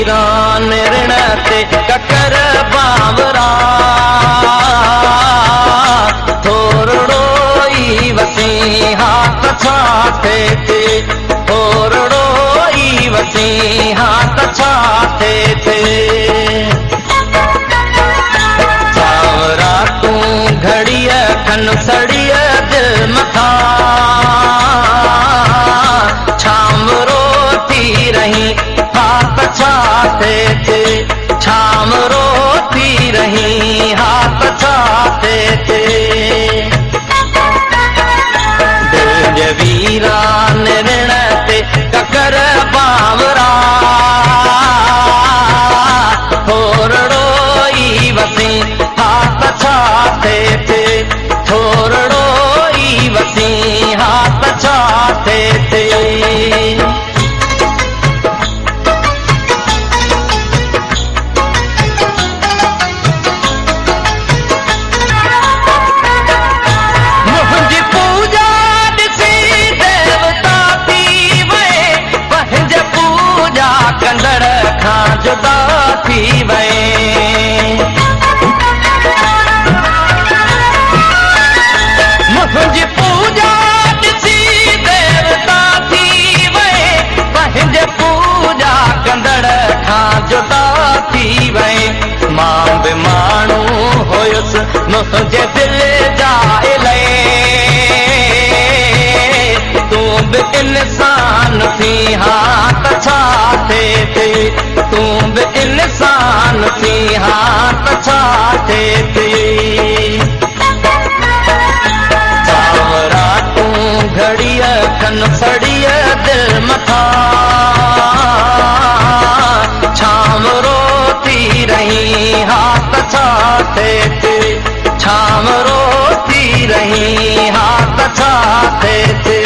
वीरान ऋण ते ककर बावरा थोरड़ो ई वसी हाथ छाते थे थोरड़ो ई वसी हाथ छाते थे सावरा तू घड़िया खन सड़िया दिल मथा छामरो थी रही हाथ छाते थे छामरो थी रही हाथ छाते थे दिल वीरान ऋण ते ककर बावरा थोरड़ो ई वसी हाथ छाते थे थोरड़ो ई वसी हाथ छाते थे जुदा थी वए मुझी पूजा ॾिसी देवता थी वए पंहिंजे पूजा कंदड़ खां जुदा थी वए मां बि माण्हू हुयुसि मुंहिंजे दिल जा तूं बि इंसान थी हाथ छाते थे तूं बि इंसान थी हाथ छाते थे सावरा तूं घड़िया खन सड़िया दिल मथा छामरो थी रही हाथ छाते थे छामरो थी रही हाथ छाते थे